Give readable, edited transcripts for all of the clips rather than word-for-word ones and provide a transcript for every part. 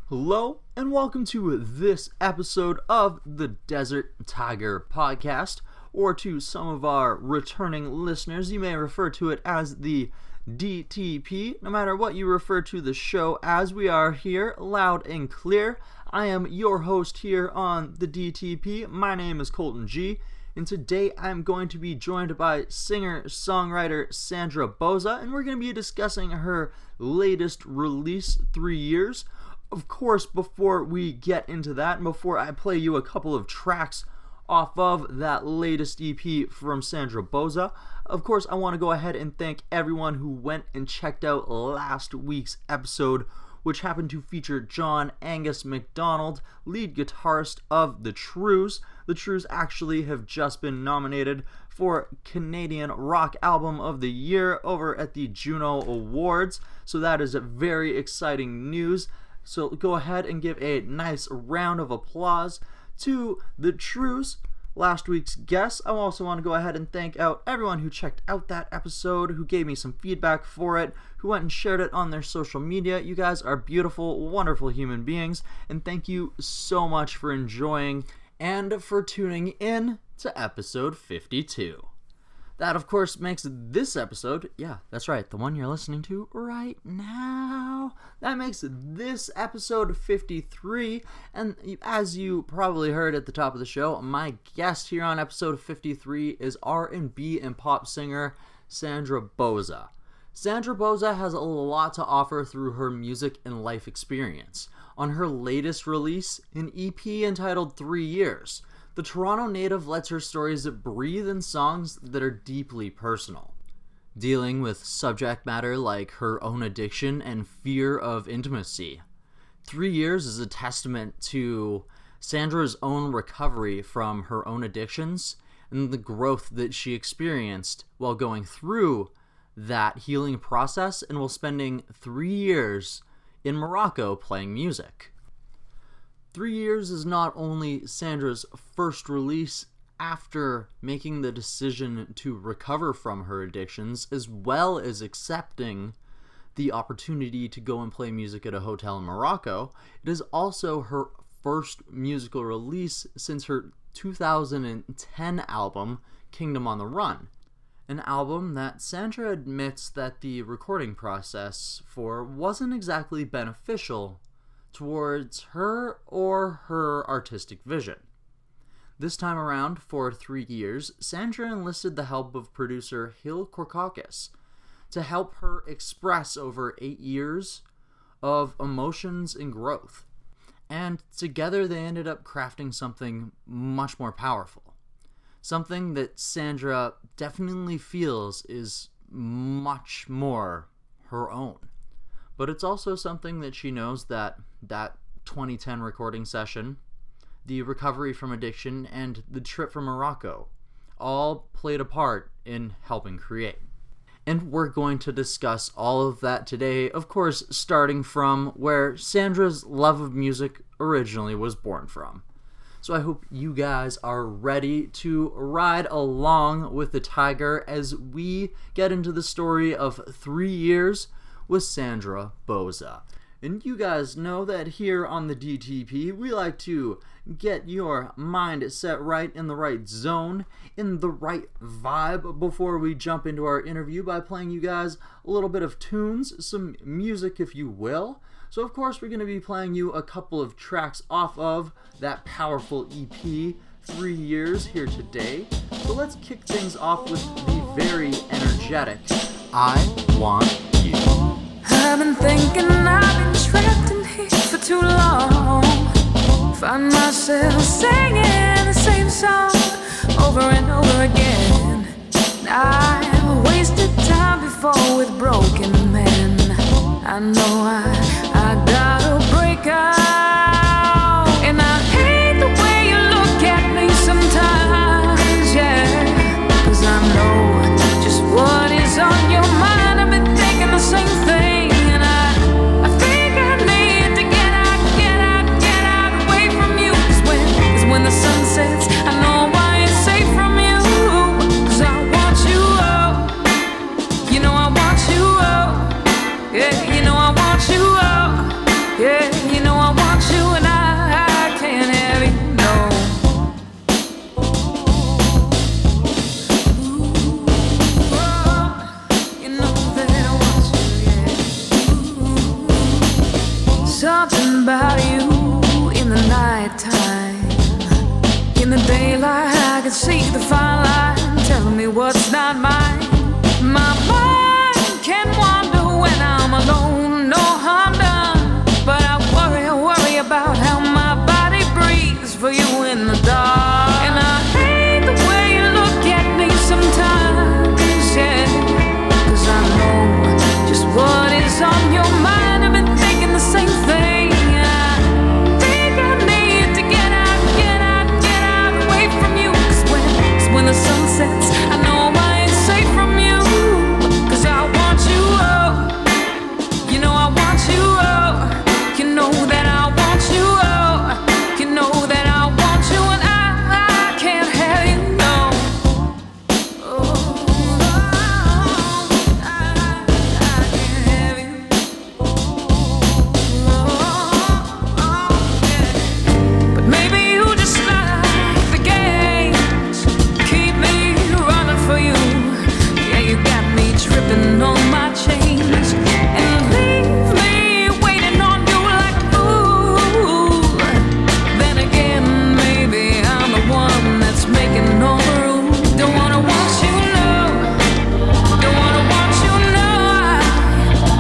Hello, and welcome to this episode of the Desert Tiger Podcast, or to some of our returning listeners, you may refer to it as the DTP. No matter what you refer to the show as, we are here, loud and clear. I am your host here on the DTP. My name is Colton G, and today I'm going to be joined by singer-songwriter Sandra Bouza, and we're going to be discussing her latest release, 3 Years. Of course, before we get into that, and before I play you a couple of tracks off of that latest EP from Sandra Bouza, of course, I want to go ahead and thank everyone who went and checked out last week's episode, which happened to feature John Angus MacDonald, lead guitarist of The Trews. The Trews actually have just been nominated for Canadian Rock Album of the Year over at the Juno Awards, so that is very exciting news. So go ahead and give a nice round of applause to The Trews, last week's guests. I also want to go ahead and thank out everyone who checked out that episode, who gave me some feedback for it, who went and shared it on their social media. You guys are beautiful, wonderful human beings, and thank you so much for enjoying and for tuning in to episode 52. That, of course, makes this episode, yeah, that's right, the one you're listening to right now, that makes this episode 53, and as you probably heard at the top of the show, my guest here on episode 53 is R&B and pop singer Sandra Bouza. Sandra Bouza has a lot to offer through her music and life experience. On her latest release, an EP entitled 3 Years, the Toronto native lets her stories breathe in songs that are deeply personal, dealing with subject matter like her own addiction and fear of intimacy. 3 Years is a testament to Sandra's own recovery from her own addictions and the growth that she experienced while going through that healing process and while spending 3 years in Morocco playing music. 3 Years is not only Sandra's first release after making the decision to recover from her addictions, as well as accepting the opportunity to go and play music at a hotel in Morocco. It is also her first musical release since her 2010 album, Kingdom on the Run, an album that Sandra admits that the recording process for wasn't exactly beneficial towards her or her artistic vision. This time around, for 3 years, Sandra enlisted the help of producer Hill Korkakis to help her express over 8 years of emotions and growth. And together they ended up crafting something much more powerful. Something that Sandra definitely feels is much more her own. But it's also something that she knows that 2010 recording session, the recovery from addiction, and the trip from Morocco all played a part in helping create. And we're going to discuss all of that today, of course, starting from where Sandra's love of music originally was born from. So I hope you guys are ready to ride along with the tiger as we get into the story of 3 years with Sandra Bouza. And you guys know that here on the DTP, we like to get your mind set right in the right zone, in the right vibe before we jump into our interview by playing you guys a little bit of tunes, some music if you will. So of course we're going to be playing you a couple of tracks off of that powerful EP, 3 Years, here today. So let's kick things off with the very energetic I Want You. I've been thinking I've been trapped in here for too long. Find myself singing the same song over and over again. I've wasted time before with broken men. I know I gotta break out. And I hate the way you look at me sometimes, yeah. 'Cause I know just what is on your mind. I've been thinking the same thing. When the sun sets, I know I ain't safe from you. 'Cause I want you, oh. You know I want you, oh. Yeah, you know I want you, something about you in the nighttime. In the daylight, I can see the fine line telling me what's not mine. My mind can wander when I'm alone, no harm done. But I worry about how my body breathes for you in the dark. And I hate the way you look at me sometimes, yeah. 'Cause I know just what is on your mind. I've been thinking the same thing. I think I need to get out away from you. 'Cause when the sun sets, I know I ain't safe from you. 'Cause I want you, oh. You know I want you, oh. You know that I want you, oh. You know that I want you, and I can't have you, no. Oh, I can't have you. But maybe you just like the games, keep me running for you. Yeah, you got me tripping on my chains and leave me waiting on you like a fool. Then again, maybe I'm the one that's making all the rules. Don't wanna want you, no. Don't wanna want you, no.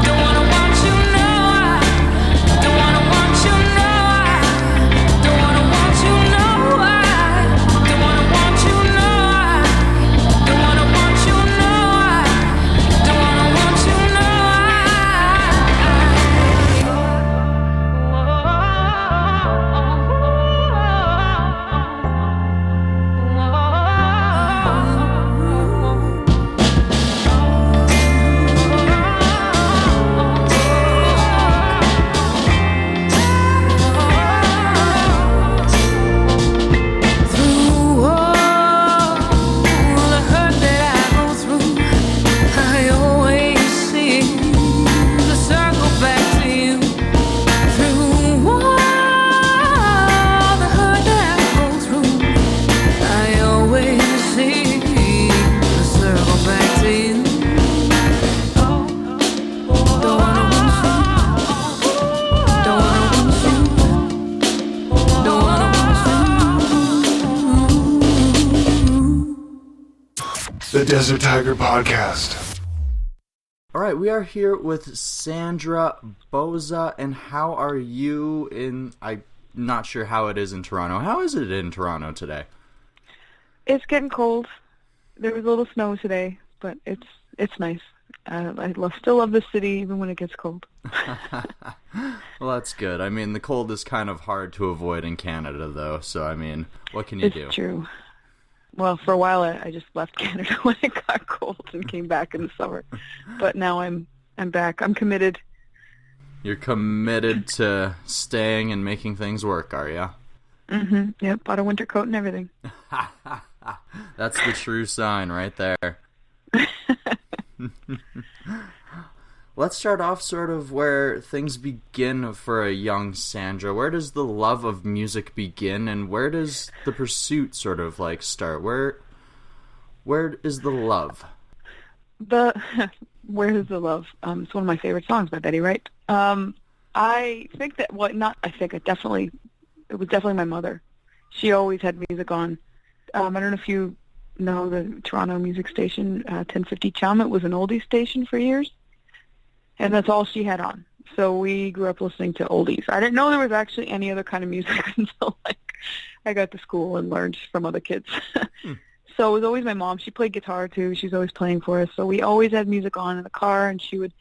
Don't wanna want you, no. Don't wanna want you, no. Don't wanna want you, no. Don't wanna want you, no. Don't wanna want you, no. Don't wanna want you, no. Through all the hurt that I go through, I always seem to circle back to you. Through all the hurt that I go through, I always seem to circle back to you. Don't wanna want you. Don't wanna want you. Don't wanna want you. The Desert Tiger Podcast. All right, we are here with Sandra Bouza, and how are you I'm not sure how it is in Toronto. How is it in Toronto today? It's getting cold. There was a little snow today, but it's nice. Still love the city even when it gets cold. Well, that's good. I mean, the cold is kind of hard to avoid in Canada, though, so, I mean, what can you do? It's true. Well, for a while I just left Canada when it got cold and came back in the summer. But now I'm back. I'm committed. You're committed to staying and making things work, are you? Mm-hmm. Yep, bought a winter coat and everything. That's the true sign right there. Let's start off sort of where things begin for a young Sandra. Where does the love of music begin, and where does the pursuit sort of like start? Where is the love? Where is the love? It's one of my favorite songs by Betty Wright. I think that, well, not I think, it was definitely my mother. She always had music on. I don't know if you know the Toronto music station, 1050 Chum. It was an oldie station for years. And that's all she had on. So we grew up listening to oldies. I didn't know there was actually any other kind of music until I got to school and learned from other kids. So it was always my mom. She played guitar too. She's always playing for us. So we always had music on in the car, and she would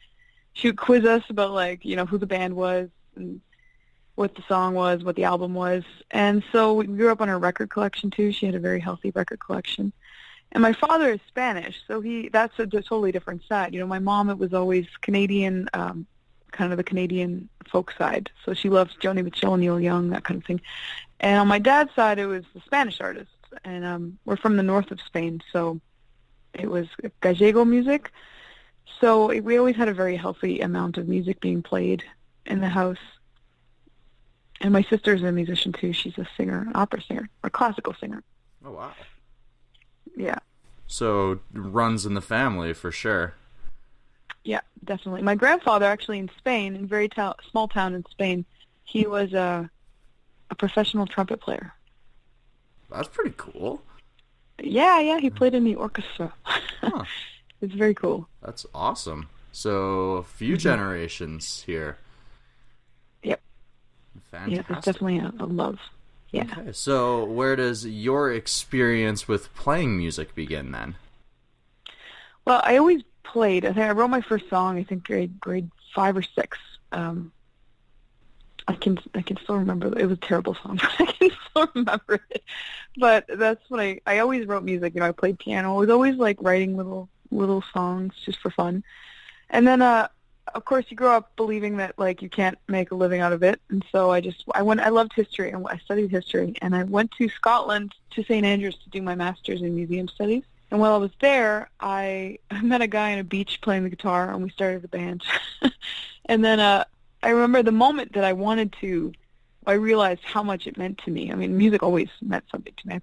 quiz us about who the band was and what the song was, what the album was. And so we grew up on her record collection too. She had a very healthy record collection. And my father is Spanish, so that's a totally different side. My mom, it was always Canadian, kind of the Canadian folk side. So she loves Joni Mitchell, Neil Young, that kind of thing. And on my dad's side, it was the Spanish artists. And we're from the north of Spain, so it was Gallego music. So we always had a very healthy amount of music being played in the house. And my sister's a musician too. She's a singer, an opera singer, or classical singer. Oh, wow. Yeah. So runs in the family for sure. Yeah, definitely. My grandfather, actually in Spain, in a very small town in Spain, He was a professional trumpet player. That's pretty cool. Yeah, he played in the orchestra. Huh. It's very cool. That's awesome. So, a few generations here. Yep. Fantastic. Yeah, it's definitely a love. Yeah. Okay, so where does your experience with playing music begin then? Well, I always played. I think I wrote my first song, I think grade 5 or 6. I can still remember. It was a terrible song, but I can still remember it. But that's what I always wrote music. You know, I played piano. I was always like writing little songs just for fun. And then of course you grow up believing that like you can't make a living out of it. And so I loved history, and I studied history, and I went to Scotland to St. Andrews to do my master's in museum studies. And while I was there, I met a guy on a beach playing the guitar, and we started a band. And then I remember the moment that I realized how much it meant to me. I mean, music always meant something to me.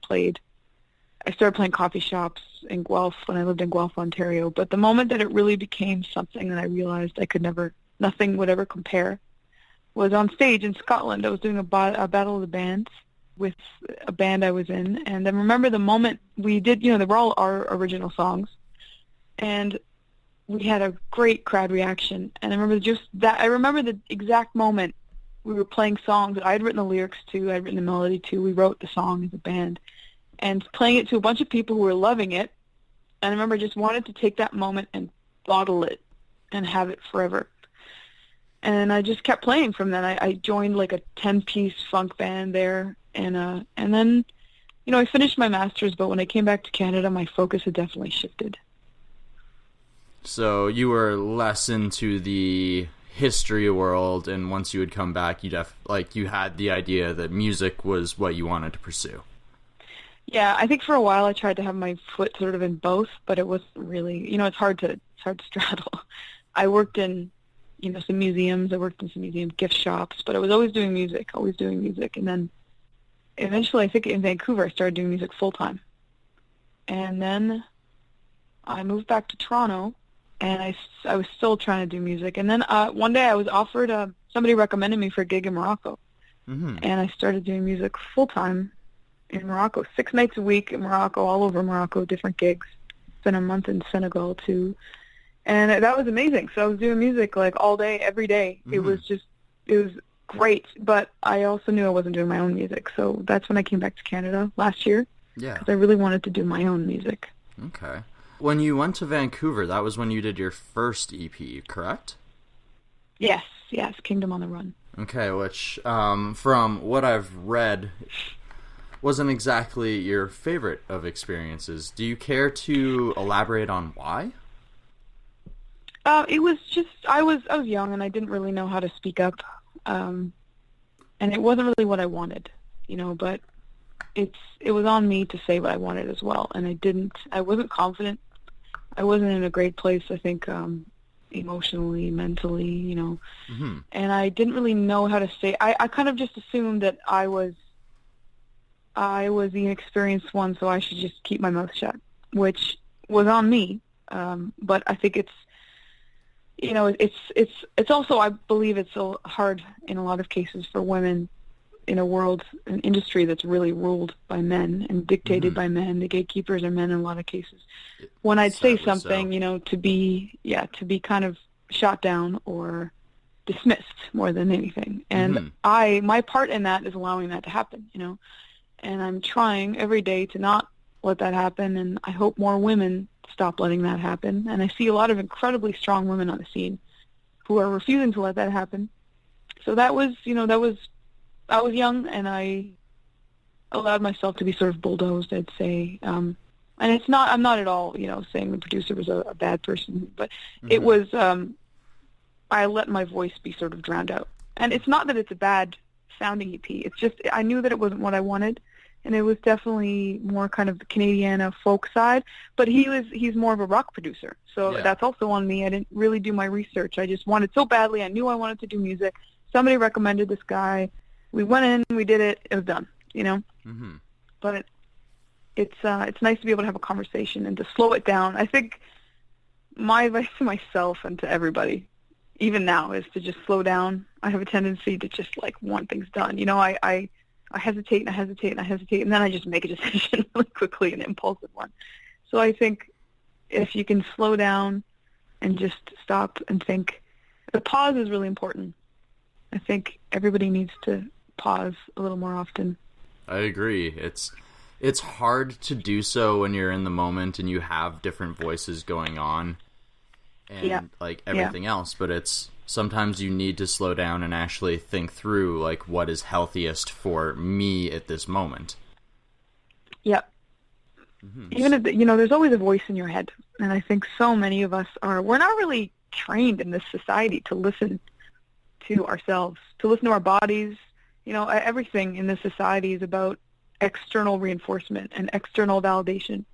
I started playing coffee shops in Guelph when I lived in Guelph, Ontario. But the moment that it really became something that I realized nothing would ever compare was on stage in Scotland. I was doing a battle of the bands with a band I was in. And I remember the moment we did, they were all our original songs. And we had a great crowd reaction. And I remember the exact moment we were playing songs that I had written the lyrics to, I had written the melody to. We wrote the song as a band and playing it to a bunch of people who were loving it. And I remember I just wanted to take that moment and bottle it and have it forever. And I just kept playing from then. I joined like a 10-piece funk band there. And then, I finished my master's, but when I came back to Canada, my focus had definitely shifted. So you were less into the history world, and once you had come back, you had the idea that music was what you wanted to pursue. Yeah, I think for a while I tried to have my foot sort of in both, but it wasn't really, it's hard to straddle. I worked in, some museums. I worked in some museum gift shops, but I was always doing music. And then eventually, I think in Vancouver, I started doing music full time. And then I moved back to Toronto, and I was still trying to do music. And then one day I was offered, somebody recommended me for a gig in Morocco. Mm-hmm. And I started doing music full time in Morocco, 6 nights a week in Morocco, all over Morocco, different gigs. Spent a month in Senegal too. And that was amazing. So I was doing music like all day, every day. Mm-hmm. It was great, but I also knew I wasn't doing my own music. So that's when I came back to Canada last year. Yeah. Because I really wanted to do my own music. Okay. When you went to Vancouver, that was when you did your first EP, correct? Yes, Kingdom on the Run. Okay, which, from what I've read, wasn't exactly your favorite of experiences. Do you care to elaborate on why? It was just, I was young and I didn't really know how to speak up. And it wasn't really what I wanted, but it was on me to say what I wanted as well. And I wasn't confident. I wasn't in a great place, I think, emotionally, mentally, Mm-hmm. And I didn't really know how to say, I kind of just assumed that I was the inexperienced one, so I should just keep my mouth shut, which was on me. But I think it's also, I believe it's so hard in a lot of cases for women in an industry that's really ruled by men and dictated mm-hmm. by men. The gatekeepers are men in a lot of cases. When I'd say something, to be kind of shot down or dismissed more than anything. And mm-hmm. My part in that is allowing that to happen, and I'm trying every day to not let that happen. And I hope more women stop letting that happen. And I see a lot of incredibly strong women on the scene who are refusing to let that happen. So I was young and I allowed myself to be sort of bulldozed, I'd say. And I'm not at all, saying the producer was a bad person, but mm-hmm. It was, I let my voice be sort of drowned out. And it's not that it's a bad sounding EP. It's just, I knew that it wasn't what I wanted. And it was definitely more kind of the Canadiana folk side, but he's more of a rock producer. So That's also on me. I didn't really do my research. I just wanted so badly. I knew I wanted to do music. Somebody recommended this guy. We went in, we did it. It was done, Mm-hmm. But it's nice to be able to have a conversation and to slow it down. I think my advice to myself and to everybody even now, is to just slow down. I have a tendency to just like want things done. You know, I hesitate and I hesitate and I hesitate, and then I just make a decision really quickly, an impulsive one. So I think if you can slow down and just stop and think, the pause is really important. I think everybody needs to pause a little more often. I agree. It's hard to do so when you're in the moment and you have different voices going on and like everything else, but it's sometimes you need to slow down and actually think through like what is healthiest for me at this moment. Yep. Mm-hmm. Even if, you know, there's always a voice in your head, and I think so many of us we're not really trained in this society to listen to ourselves, to listen to our bodies. You know, everything in this society is about external reinforcement and external validation.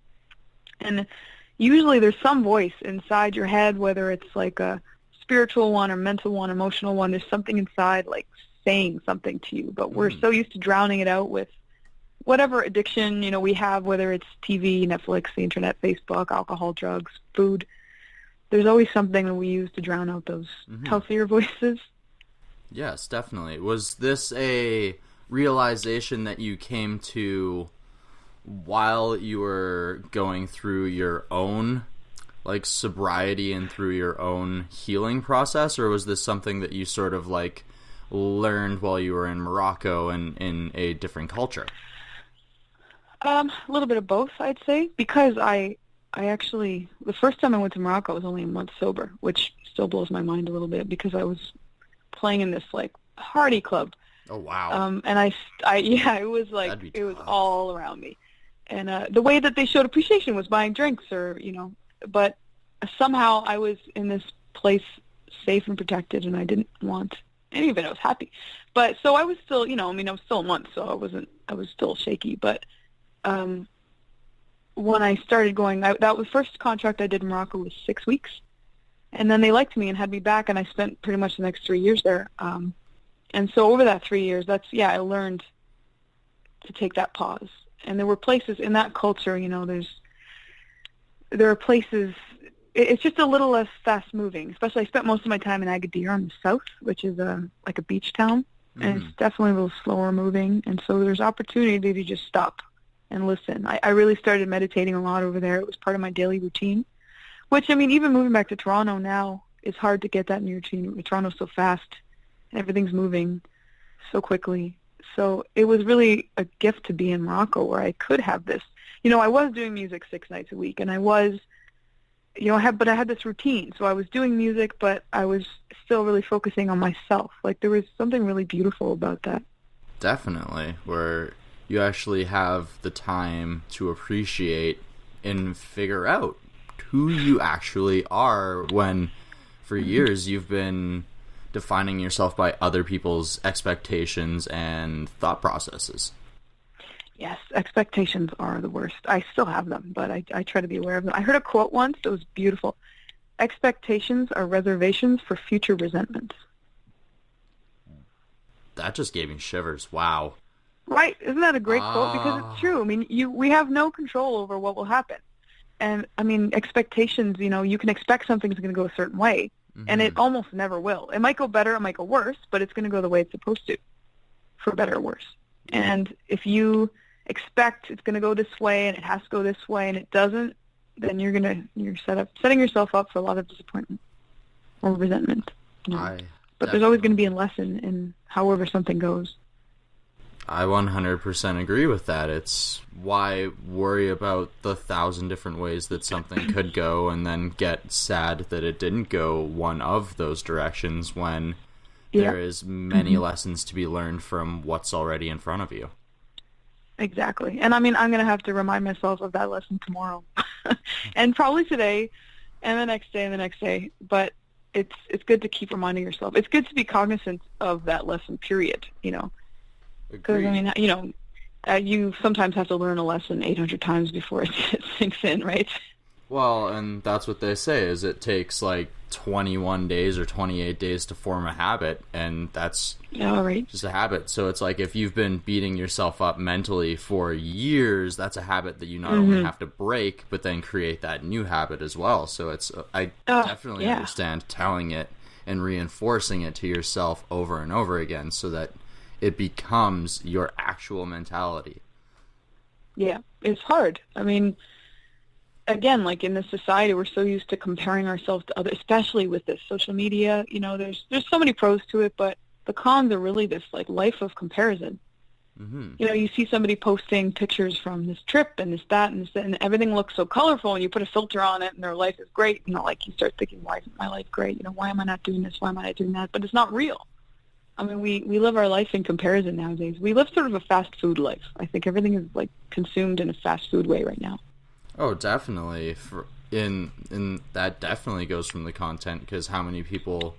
And usually there's some voice inside your head, whether it's like a spiritual one or mental one, emotional one. There's something inside like saying something to you, but we're so used to drowning it out with whatever addiction, you know, we have, whether it's TV, Netflix, the internet, Facebook, alcohol, drugs, food. There's always something that we use to drown out those healthier voices. Yes, definitely. Was this a realization that you came to while you were going through your own like sobriety and through your own healing process, or was this something that you sort of like learned while you were in Morocco and in a different culture? A little bit of both, I'd say, because I actually, the first time I went to Morocco, I was only a month sober, which still blows my mind a little bit because I was playing in this like party club. Oh wow! And I it was like it was all around me, and the way that they showed appreciation was buying drinks, or you know, but somehow I was in this place safe and protected, and I didn't want any of it. I was happy, but so I was still, you know, I mean, I was still a month, so I was still shaky, but. When I started going, that was the first contract I did in Morocco was 6 weeks, and then they liked me and had me back, and I spent pretty much the next 3 years there. And so over that 3 years, I learned to take that pause. And there were places in that culture, you know, there are places, it's just a little less fast moving. Especially I spent most of my time in Agadir on the south, which is like a beach town, and it's definitely a little slower moving. And so there's opportunity to just stop and listen. I really started meditating a lot over there. It was part of my daily routine, which, I mean, even moving back to Toronto now, it's hard to get that in your routine. Toronto's so fast, and everything's moving so quickly. So it was really a gift to be in Morocco where I could have this. You know, I was doing music 6 nights a week, and I was, you know, I had this routine. So I was doing music, but I was still really focusing on myself. Like, there was something really beautiful about that. Definitely, where you actually have the time to appreciate and figure out who you actually are when for years you've been defining yourself by other people's expectations and thought processes. Yes, expectations are the worst. I still have them, but I try to be aware of them. I heard a quote once that was beautiful. Expectations are reservations for future resentments. That just gave me shivers. Wow. Right. Isn't that a great quote? Because it's true. I mean, we have no control over what will happen. And, I mean, expectations, you know, you can expect something's going to go a certain way, and it almost never will. It might go better, it might go worse, but it's going to go the way it's supposed to, for better or worse. And if you expect it's going to go this way and it has to go this way and it doesn't, then you're setting yourself up for a lot of disappointment or resentment. You know? But there's always going to be a lesson in however something goes. I 100% agree with that. It's why worry about the 1,000 different ways that something could go and then get sad that it didn't go one of those directions when there is many lessons to be learned from what's already in front of you. Exactly. And I mean, I'm going to have to remind myself of that lesson tomorrow and probably today and the next day and the next day. But it's good to keep reminding yourself. It's good to be cognizant of that lesson, period, you know. Because, I mean, you know, you sometimes have to learn a lesson 800 times before it sinks in, right? Well, and that's what they say, is it takes like 21 days or 28 days to form a habit, and that's just a habit. So it's like if you've been beating yourself up mentally for years, that's a habit that you not only have to break, but then create that new habit as well. So it's I definitely understand telling it and reinforcing it to yourself over and over again so that it becomes your actual mentality. Yeah, it's hard. I mean, again, like in this society, we're so used to comparing ourselves to others, especially with this social media. You know, there's so many pros to it, but the cons are really this like life of comparison. Mm-hmm. You know, you see somebody posting pictures from this trip and this, that, and this, and everything looks so colorful, and you put a filter on it, and their life is great. You know, like you start thinking, why isn't my life great? You know, why am I not doing this? Why am I not doing that? But it's not real. I mean, we live our life in comparison nowadays. We live sort of a fast food life. I think everything is like consumed in a fast food way right now. Oh, definitely. In that definitely goes from the content, because how many people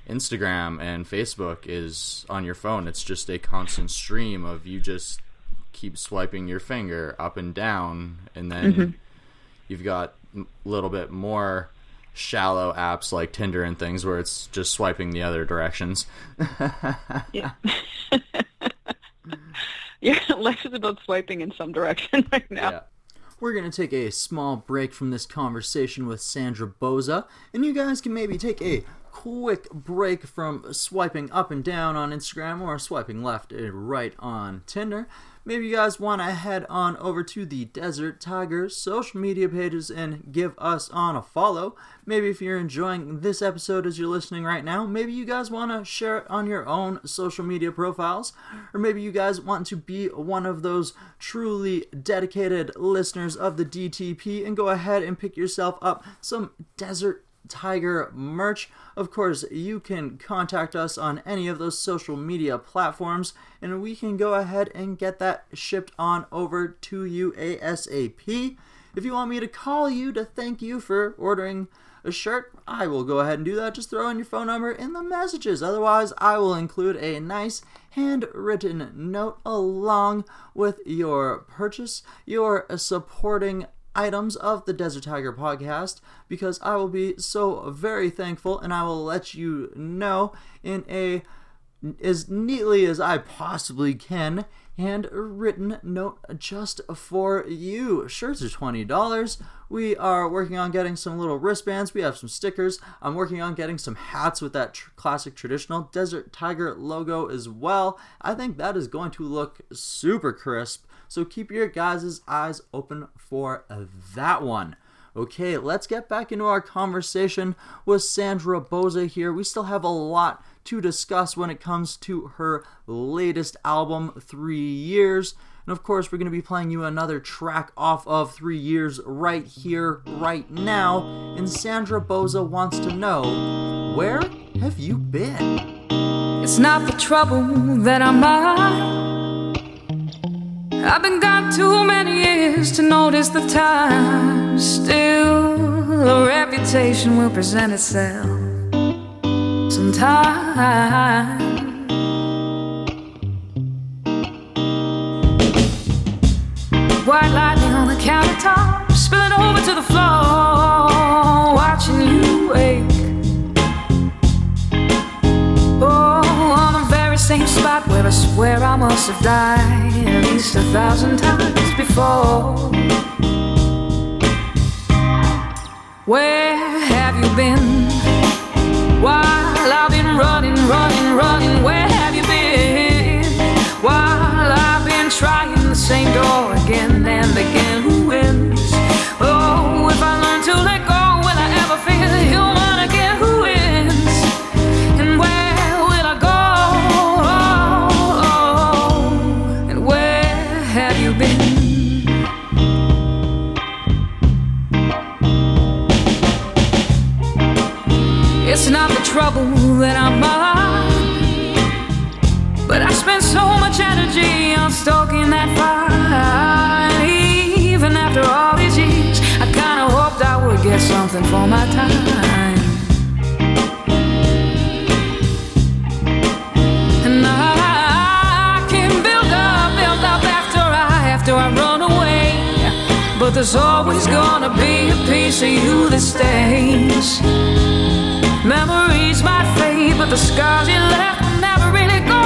Instagram and Facebook is on your phone? It's just a constant stream of you just keep swiping your finger up and down, and then you've got a little bit more shallow apps like Tinder and things where it's just swiping the other directions. Yeah. Yeah, life is about swiping in some direction right now. Yeah. We're going to take a small break from this conversation with Sandra Bouza, and you guys can maybe take a quick break from swiping up and down on Instagram or swiping left and right on Tinder. Maybe you guys want to head on over to the Desert Tiger social media pages and give us on a follow. Maybe if you're enjoying this episode as you're listening right now, maybe you guys want to share it on your own social media profiles, or maybe you guys want to be one of those truly dedicated listeners of the DTP and go ahead and pick yourself up some Desert Tiger merch. Of course, you can contact us on any of those social media platforms, and we can go ahead and get that shipped on over to you ASAP. If you want me to call you to thank you for ordering a shirt, I will go ahead and do that. Just throw in your phone number in the messages. Otherwise, I will include a nice handwritten note along with your purchase, your supporting items of the Desert Tiger podcast, because I will be so very thankful, and I will let you know in as neatly as I possibly can handwritten note just for you. Shirts are $20. We are working on getting some little wristbands. We have some stickers. I'm working on getting some hats with that classic traditional Desert Tiger logo as well. I think that is going to look super crisp, so keep your guys' eyes open for that one. Okay, let's get back into our conversation with Sandra Bouza here. We still have a lot to discuss when it comes to her latest album, 3 Years. And of course, we're going to be playing you another track off of 3 Years right here, right now. And Sandra Bouza wants to know, where have you been? It's not the trouble that I'm on. I've been gone too many years to notice the time. Still, a reputation will present itself sometime. White lightning on the countertop, spilling over to the floor, watching you wake. Oh, on the very same spot where I swear I must have died at least 1,000 times before. Where have you been? While I've been running, where have you been? While I've been trying the same door again and again, who wins? Oh, if I learn to let go, will I ever feel human again? Who wins? And where will I go? And where have you been? It's not the trouble that I'm on, but I spend so much energy on stoking that fire. Even after all these years, I kinda hoped I would get something for my time. And I can build up after I run away, but there's always gonna be a piece of you that stays. Memories might fade, but the scars you left will never really go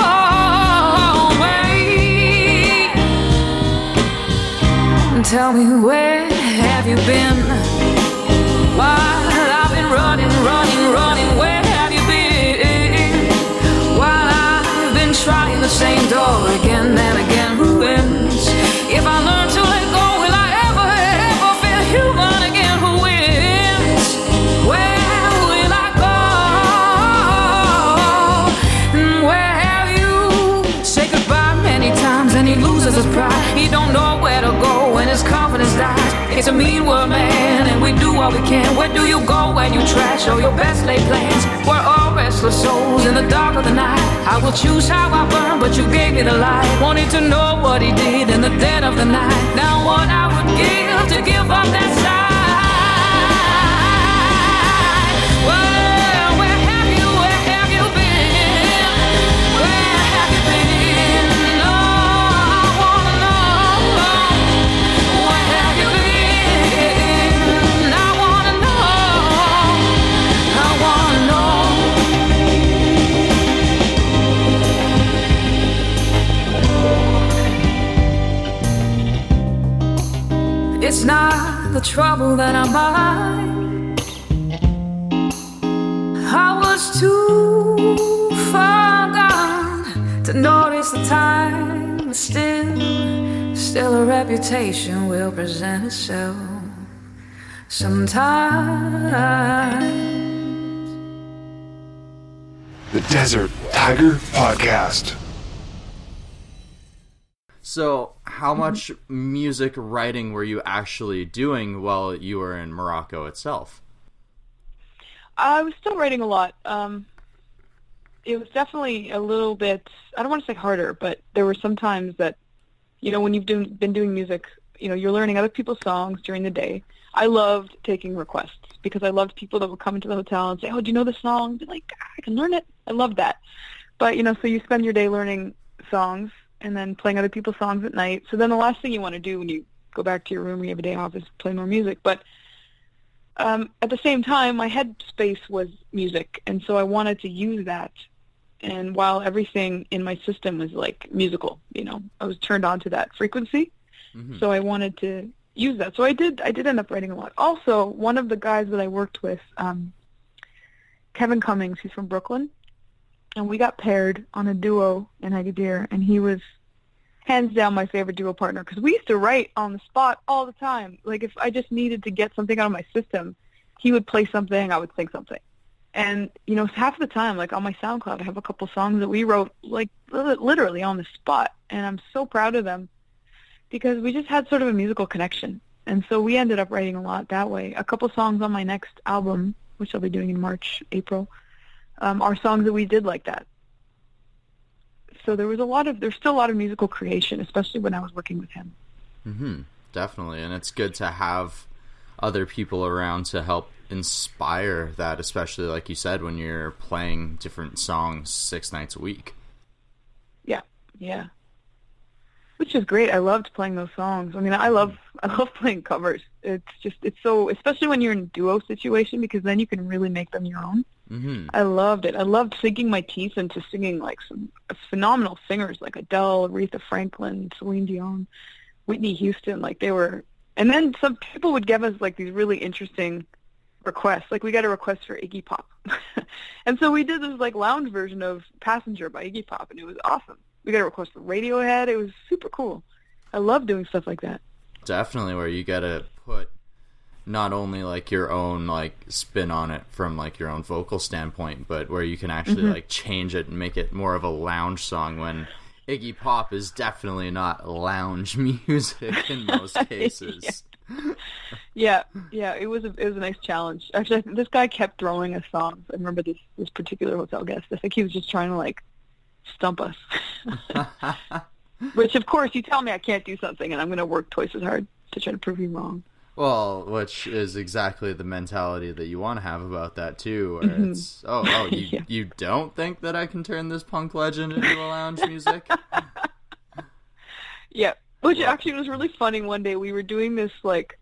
away. And tell me, where have you been? While I've been running, where have you been? the same door again and again. Who wins? If I learn to let go, will I ever, ever feel human again? Who wins? Where will I go? And where have you? Say goodbye many times and he loses his pride. He don't know where to go when his confidence dies. It's a mean world, man, and we do what we can. Where do you go when you trash all your best laid plans? We're all restless souls in the dark of the night. I will choose how I burn, but you gave me the light. Wanted to know what he did in the dead of the night. Now what I would give to give up that side. Well, where have you been? Where have you been? Oh, I wanna know. Where have you been? I wanna know. I wanna know. It's not the trouble that I'm behind. I was too far gone to notice the time. But still a reputation will present itself sometimes. The Desert Tiger Podcast. So, how much music writing were you actually doing while you were in Morocco itself? I was still writing a lot. It was definitely a little bit, I don't want to say harder, but there were some times that, when you've been doing music, you're learning other people's songs during the day. I loved taking requests because I loved people that would come into the hotel and say, oh, do you know this song? I'd be like, I can learn it. I love that. But, so you spend your day learning songs and then playing other people's songs at night. So then the last thing you want to do when you go back to your room or you have a day off is play more music. But at the same time, my headspace was music, and so I wanted to use that. And while everything in my system was like musical, I was turned on to that frequency. Mm-hmm. So I wanted to use that. So I did end up writing a lot. Also, one of the guys that I worked with, Kevin Cummings, he's from Brooklyn, and we got paired on a duo in Agadir, and he was hands down my favorite duo partner because we used to write on the spot all the time. Like if I just needed to get something out of my system, he would play something, I would sing something. And, half the time, like on my SoundCloud, I have a couple songs that we wrote like literally on the spot, and I'm so proud of them because we just had sort of a musical connection. And so we ended up writing a lot that way. A couple songs on my next album, which I'll be doing in March, April, are songs that we did like that. So there's still a lot of musical creation, especially when I was working with him. Mm-hmm. Definitely. And it's good to have other people around to help inspire that, especially like you said, when you're playing different songs 6 nights a week. Yeah. Which is great. I loved playing those songs. I mean, I love playing covers. It's so, especially when you're in a duo situation, because then you can really make them your own. Mm-hmm. I loved it. I loved sinking my teeth into singing like some phenomenal singers like Adele, Aretha Franklin, Celine Dion, Whitney Houston. Like they were, and then some people would give us like these really interesting requests. Like we got a request for Iggy Pop, and so we did this like lounge version of Passenger by Iggy Pop, and it was awesome. We got a request for Radiohead. It was super cool. I love doing stuff like that. Definitely, where you gotta put not only like your own like spin on it from like your own vocal standpoint, but where you can actually like change it and make it more of a lounge song, when Iggy Pop is definitely not lounge music in most cases. Yeah, it was a nice challenge. Actually, this guy kept throwing us songs. I remember this particular hotel guest. I think he was just trying to like stump us. Which of course you tell me I can't do something and I'm going to work twice as hard to try to prove you wrong. Well, which is exactly the mentality that you want to have about that too, where it's, you don't think that I can turn this punk legend into a lounge music? Yeah, which actually was really funny. One day we were doing this like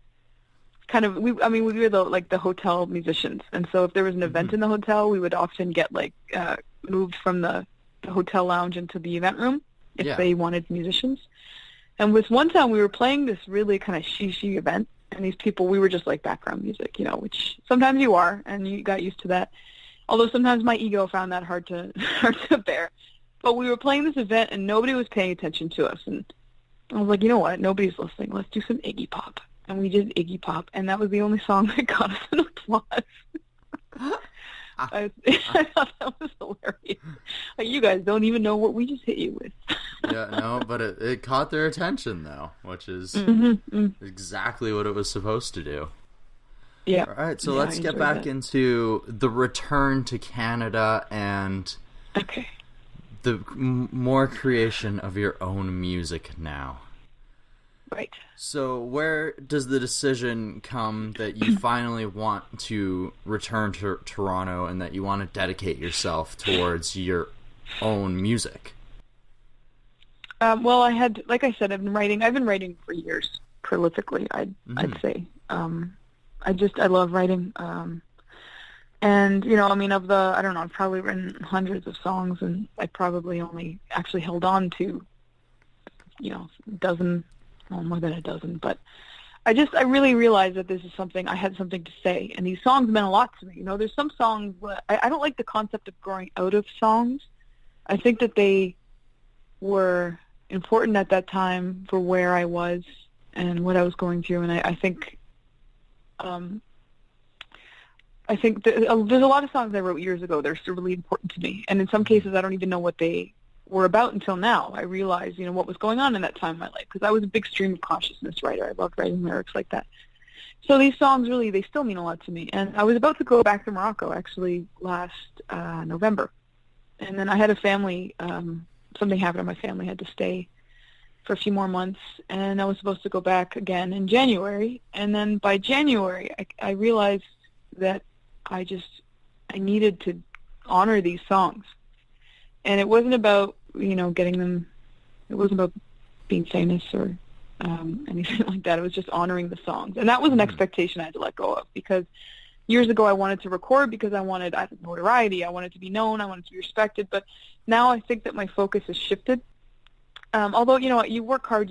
kind of, we were the hotel musicians, and so if there was an event in the hotel, we would often get like moved from the hotel lounge into the event room if they wanted musicians. And with one time we were playing this really kind of she event, and these people, we were just like background music, which sometimes you are, and you got used to that. Although sometimes my ego found that hard to bear. But we were playing this event, and nobody was paying attention to us. And I was like, you know what? Nobody's listening. Let's do some Iggy Pop. And we did Iggy Pop, and that was the only song that got us an applause. I thought that was hilarious. Like, you guys don't even know what we just hit you with. Yeah, no, but it caught their attention, though, which is exactly what it was supposed to do. Yeah. All right, so let's get back into the return to Canada and the more creation of your own music now. Right. So where does the decision come that you finally want to return to Toronto and that you want to dedicate yourself towards your own music? Well, like I said, I've been writing for years, prolifically, I'd say. I love writing. And, I mean, I've probably written hundreds of songs, and I probably only actually held on to, more than a dozen. But I really realized that this is something, I had something to say, and these songs meant a lot to me. There's some songs, I don't like the concept of growing out of songs. I think that they were important at that time for where I was and what I was going through, and I think there's a lot of songs I wrote years ago that are still really important to me, and in some cases I don't even know what they were about until now. I realized, what was going on in that time in my life, because I was a big stream of consciousness writer. I loved writing lyrics like that. So these songs really, they still mean a lot to me. And I was about to go back to Morocco, actually, last November. And then I had a family, something happened in my family, I had to stay for a few more months, and I was supposed to go back again in January. And then by January, I realized that I needed to honor these songs. And it wasn't about, getting them, it wasn't about being famous or anything like that. It was just honoring the songs. And that was an expectation I had to let go of, because years ago I wanted to record because I wanted notoriety, I wanted to be known, I wanted to be respected. But now I think that my focus has shifted. Although, you work hard,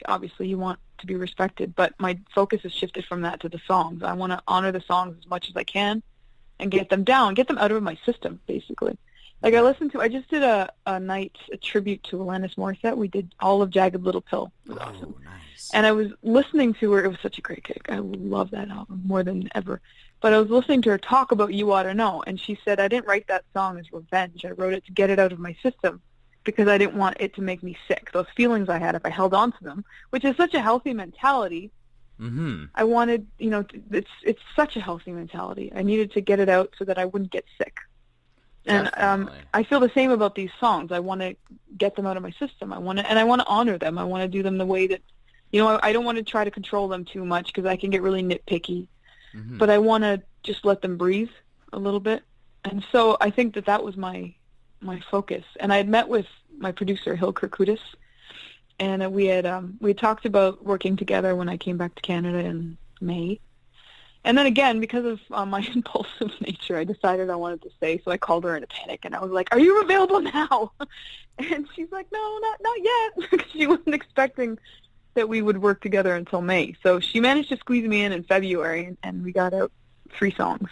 obviously you want to be respected, but my focus has shifted from that to the songs. I want to honor the songs as much as I can and get them out of my system, basically. Like I just did a tribute to Alanis Morissette. We did all of Jagged Little Pill. It was awesome. Nice. And I was listening to her. It was such a great gig. I love that album more than ever. But I was listening to her talk about You Oughta Know, and she said, I didn't write that song as revenge. I wrote it to get it out of my system because I didn't want it to make me sick. Those feelings I had if I held on to them, which is such a healthy mentality. Mm-hmm. I wanted, it's such a healthy mentality. I needed to get it out so that I wouldn't get sick. And I feel the same about these songs. I want to get them out of my system. I want to honor them. I want to do them the way that, I don't want to try to control them too much because I can get really nitpicky. Mm-hmm. But I want to just let them breathe a little bit. And so I think that was my focus. And I had met with my producer, Hill Kirkudis, and we had talked about working together when I came back to Canada in May. And then again, because of my impulsive nature, I decided I wanted to stay, so I called her in a panic, and I was like, are you available now? And she's like, no, not yet, because she wasn't expecting that we would work together until May. So she managed to squeeze me in February, and we got out 3 songs.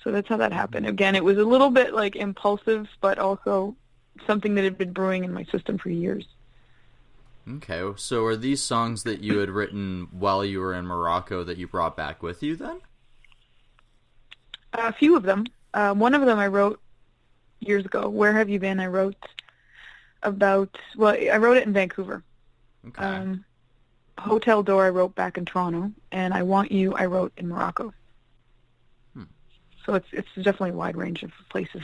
So that's how that happened. Again, it was a little bit like impulsive, but also something that had been brewing in my system for years. Okay, so are these songs that you had written while you were in Morocco that you brought back with you then? A few of them. One of them I wrote years ago. Where Have You Been? I wrote I wrote it in Vancouver. Okay. Hotel Door I wrote back in Toronto, and I Want You I wrote in Morocco. So it's definitely a wide range of places.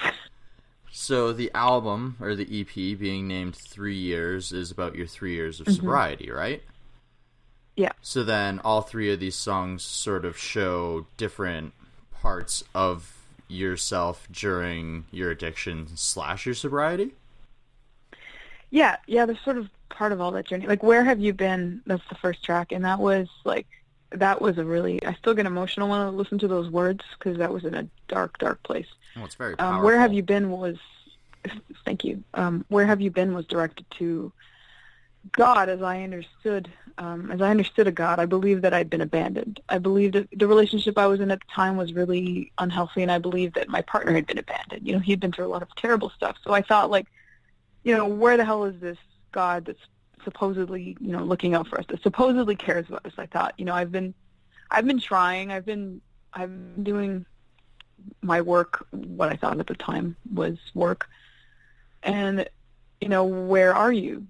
So the album, or the EP, being named 3 Years, is about your 3 years of sobriety, right? Yeah. So then all 3 of these songs sort of show different parts of yourself during your addiction / your sobriety? Yeah, they're sort of part of all that journey. Like, Where Have You Been? That's the first track, and that was a really, I still get emotional when I listen to those words, because that was in a dark, dark place. Oh, it's very powerful. Where Have You Been was, thank you, Where Have You Been was directed to God as I understood a God. I believed that I'd been abandoned. I believed that the relationship I was in at the time was really unhealthy, and I believed that my partner had been abandoned. He'd been through a lot of terrible stuff. So I thought, where the hell is this God that's supposedly, looking out for us, that supposedly cares about us? I thought, I've been trying, I'm doing my work, what I thought at the time was work, and, where are you?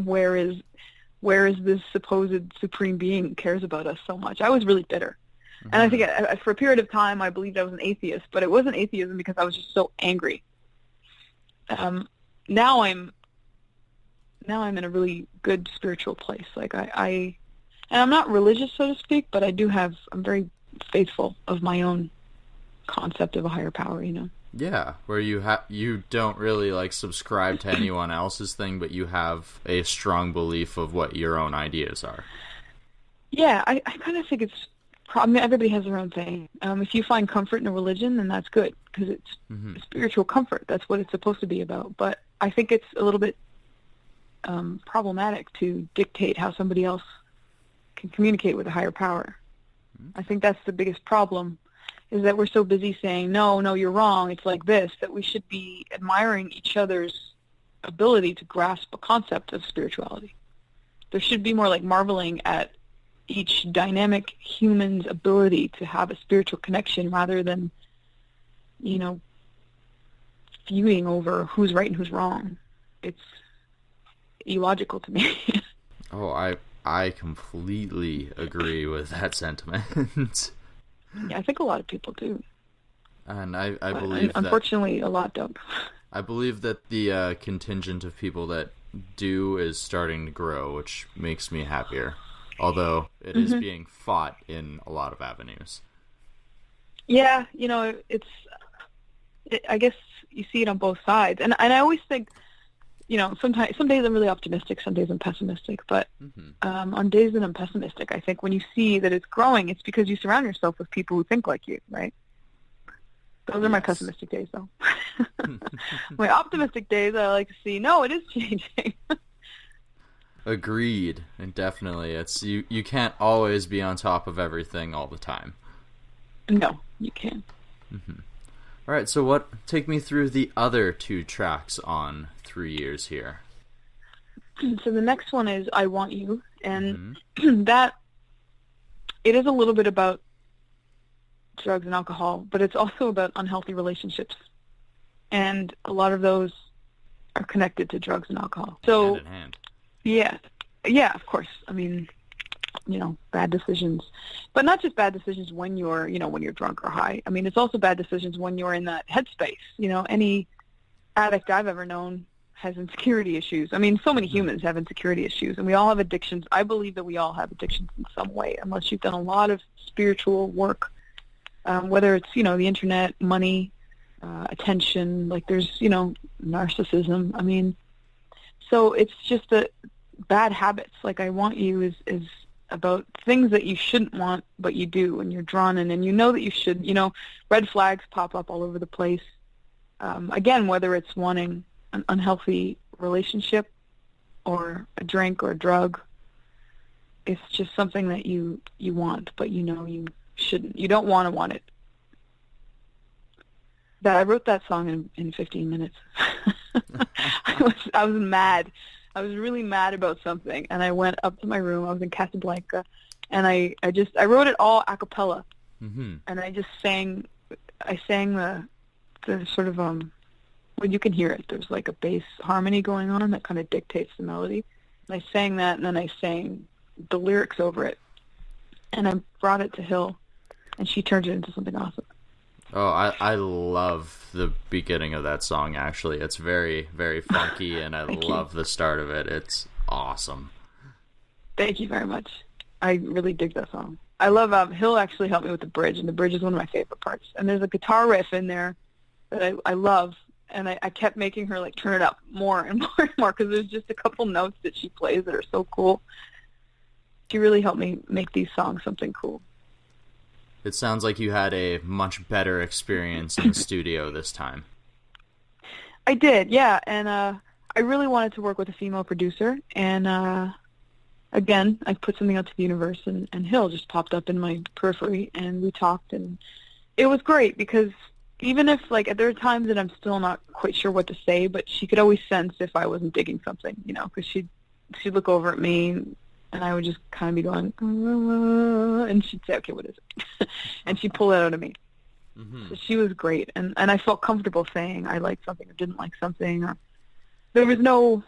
where is this supposed supreme being who cares about us so much? I was really bitter. Mm-hmm. And I think for a period of time I believed I was an atheist, but it wasn't atheism because I was just so angry. Now I'm in a really good spiritual place. Like and I'm not religious, so to speak, but I'm very faithful of my own concept of a higher power, Yeah, where you don't really like subscribe to anyone else's thing, but you have a strong belief of what your own ideas are. Yeah, I kind of think it's. Everybody has their own thing. If you find comfort in a religion, then that's good because it's spiritual comfort. That's what it's supposed to be about. But I think it's a little bit problematic to dictate how somebody else can communicate with a higher power. I think that's the biggest problem, is that we're so busy saying, no, you're wrong, it's like this, that we should be admiring each other's ability to grasp a concept of spirituality. There should be more like marveling at each dynamic human's ability to have a spiritual connection rather than, feuding over who's right and who's wrong. It's illogical to me. Oh, I completely agree with that sentiment. Yeah, I think a lot of people do. And I believe unfortunately, a lot don't. I believe that the contingent of people that do is starting to grow, which makes me happier. Although it is being fought in a lot of avenues. Yeah, I guess you see it on both sides. And I always think, some days I'm really optimistic, some days I'm pessimistic. But on days that I'm pessimistic, I think when you see that it's growing, it's because you surround yourself with people who think like you, right? Those are my pessimistic days, though. My optimistic days, I like to see, no, it is changing. Agreed, and definitely, it's you can't always be on top of everything all the time. No, you can't. All right, so take me through the other 2 tracks on 3 Years here. So the next one is I Want You, and that, it is a little bit about drugs and alcohol, but it's also about unhealthy relationships, and a lot of those are connected to drugs and alcohol. So, hand in hand. Yeah, of course. I mean, bad decisions, but not just bad decisions when you're drunk or high. I mean, it's also bad decisions when you're in that headspace. Any addict I've ever known has insecurity issues. I mean, so many humans have insecurity issues, and we all have addictions. I believe that we all have addictions in some way, unless you've done a lot of spiritual work, whether it's, the internet, money, attention, like there's, narcissism. I mean, so it's just that bad habits. Like I Want You is about things that you shouldn't want, but you do, and you're drawn in, and that you should. Red flags pop up all over the place. Again, whether it's wanting an unhealthy relationship or a drink or a drug, it's just something that you want, but you shouldn't. You don't want it. I wrote that song in 15 minutes. I was mad. I was really mad about something, and I went up to my room. I was in Casablanca, and I wrote it all a cappella, and I just sang. I sang the sort of well, you can hear it. There's like a bass harmony going on that kind of dictates the melody. And I sang that, and then I sang the lyrics over it, and I brought it to Hill, and she turned it into something awesome. Oh, I love the beginning of that song, actually. It's very, very funky, and I love the start of it. It's awesome. Thank you very much. I really dig that song. I love, Hill actually helped me with the bridge, and the bridge is one of my favorite parts. And there's a guitar riff in there that I love, and I kept making her, turn it up more and more and more, because there's just a couple notes that she plays that are so cool. She really helped me make these songs something cool. It sounds like you had a much better experience in the studio this time. I did, yeah, and I really wanted to work with a female producer, and again, I put something out to the universe, and Hill just popped up in my periphery, and we talked, and it was great because, even if, like, there are times that I'm still not quite sure what to say, but she could always sense if I wasn't digging something, you know, because she'd look over at me, and I would just kind of be going, and she'd say, okay, what is it? And she'd pull it out of me. Mm-hmm. So she was great, and I felt comfortable saying I liked something or didn't like something. Or there was no,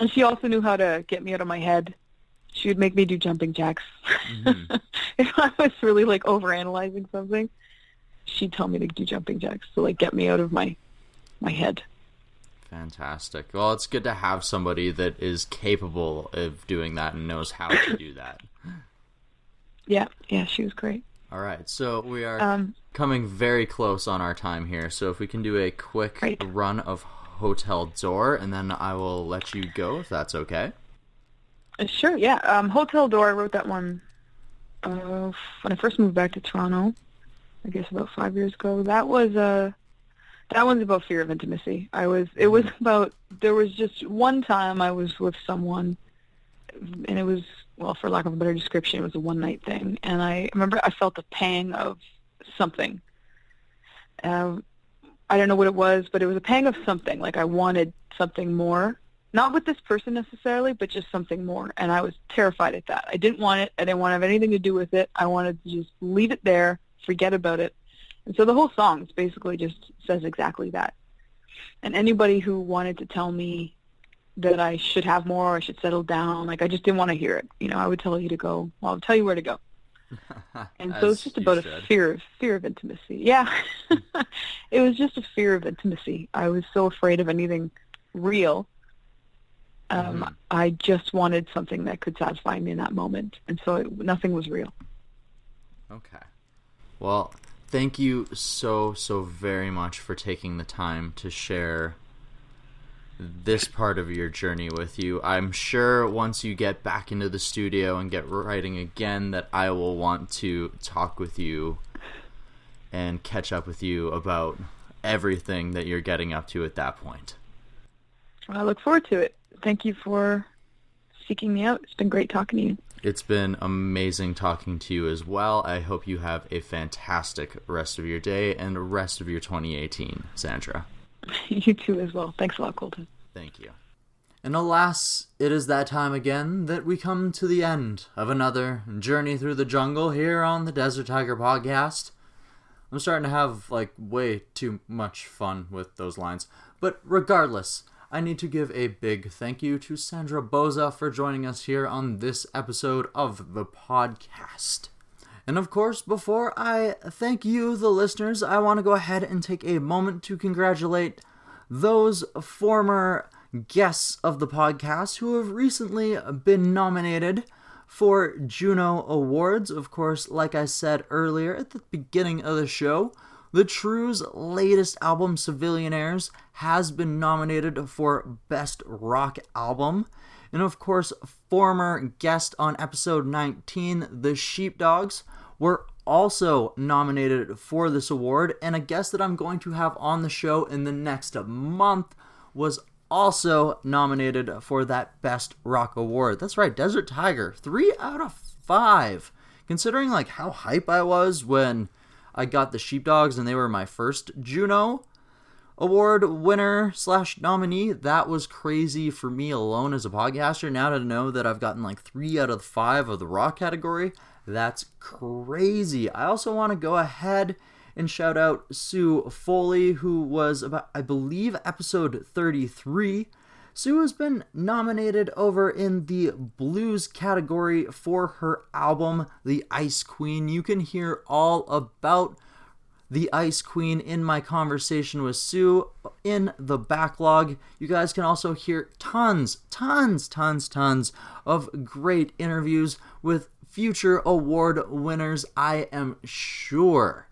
and she also knew how to get me out of my head. She would make me do jumping jacks. Mm-hmm. If I was really, like, overanalyzing something, she'd tell me to do jumping jacks to, like, get me out of my head. Fantastic. Well, it's good to have somebody that is capable of doing that and knows how to do that. Yeah, she was great. All right, so we are coming very close on our time here, so if we can do a quick run of Hotel Door, and then I will let you go, if that's okay. Sure, yeah. Hotel Door, I wrote that one when I first moved back to Toronto, I guess about 5 years ago. That one's about fear of intimacy. It was about, there was just one time I was with someone, and it was, well, for lack of a better description, it was a one-night thing. And I remember I felt a pang of something. I don't know what it was, but it was a pang of something. Like I wanted something more. Not with this person necessarily, but just something more. And I was terrified at that. I didn't want it. I didn't want to have anything to do with it. I wanted to just leave it there, forget about it. And so the whole song basically just says exactly that. And anybody who wanted to tell me that I should have more, or I should settle down, like I just didn't want to hear it. You know, I would tell you to go. Well, I'll tell you where to go. And so it's just about a fear of intimacy. Yeah. It was just a fear of intimacy. I was so afraid of anything real. I just wanted something that could satisfy me in that moment. And so nothing was real. Okay. Well, thank you so very much for taking the time to share this part of your journey with you. I'm sure once you get back into the studio and get writing again that I will want to talk with you and catch up with you about everything that you're getting up to at that point. Well, I look forward to it. Thank you for seeking me out. It's been great talking to you. It's been amazing talking to you as well. I hope you have a fantastic rest of your day and the rest of your 2018, Sandra. You too as well. Thanks a lot, Colton. Thank you. And alas, it is that time again that we come to the end of another journey through the jungle here on the Desert Tiger Podcast. I'm starting to have, way too much fun with those lines. But regardless, I need to give a big thank you to Sandra Bouza for joining us here on this episode of the podcast. And of course, before I thank you, the listeners, I want to go ahead and take a moment to congratulate those former guests of the podcast who have recently been nominated for Juno Awards. Of course, like I said earlier at the beginning of the show, The True's latest album, Civilianaires, has been nominated for Best Rock Album. And of course, former guest on episode 19, The Sheepdogs, were also nominated for this award. And a guest that I'm going to have on the show in the next month was also nominated for that Best Rock Award. That's right, Desert Tiger, 3 out of 5. Considering how hype I was when I got the Sheepdogs and they were my first Juno Award winner / nominee, that was crazy for me alone as a podcaster. Now to know that I've gotten 3 out of 5 of the rock category, that's crazy. I also want to go ahead and shout out Sue Foley, who was about, I believe, episode 33. Sue has been nominated over in the blues category for her album, The Ice Queen. You can hear all about The Ice Queen in my conversation with Sue in the backlog. You guys can also hear tons of great interviews with future award winners, I am sure.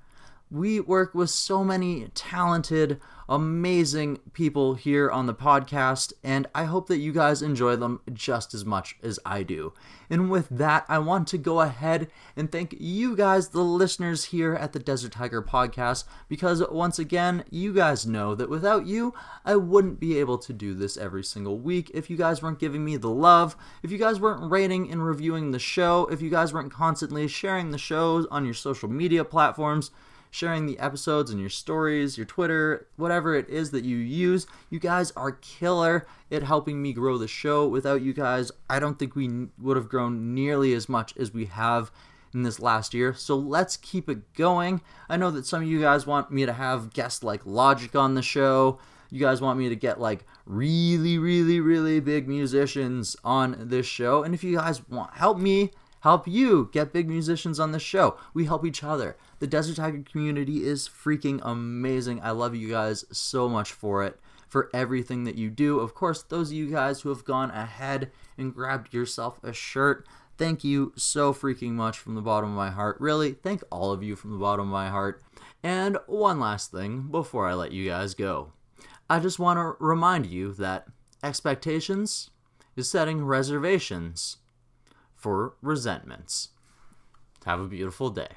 We work with so many talented, amazing people here on the podcast, and I hope that you guys enjoy them just as much as I do. And with that, I want to go ahead and thank you guys, the listeners here at the Desert Tiger Podcast, because once again, you guys know that without you, I wouldn't be able to do this every single week if you guys weren't giving me the love, if you guys weren't rating and reviewing the show, if you guys weren't constantly sharing the shows on your social media platforms, sharing the episodes and your stories, your Twitter, whatever it is that you use. You guys are killer at helping me grow the show. Without you guys, I don't think we would have grown nearly as much as we have in this last year. So let's keep it going. I know that some of you guys want me to have guests like Logic on the show. You guys want me to get like really, really, really big musicians on this show. And if you guys want help you get big musicians on this show, we help each other. The Desert Tiger community is freaking amazing. I love you guys so much for it, for everything that you do. Of course, those of you guys who have gone ahead and grabbed yourself a shirt, thank you so freaking much from the bottom of my heart. Really, thank all of you from the bottom of my heart. And one last thing before I let you guys go. I just want to remind you that expectations is setting reservations for resentments. Have a beautiful day.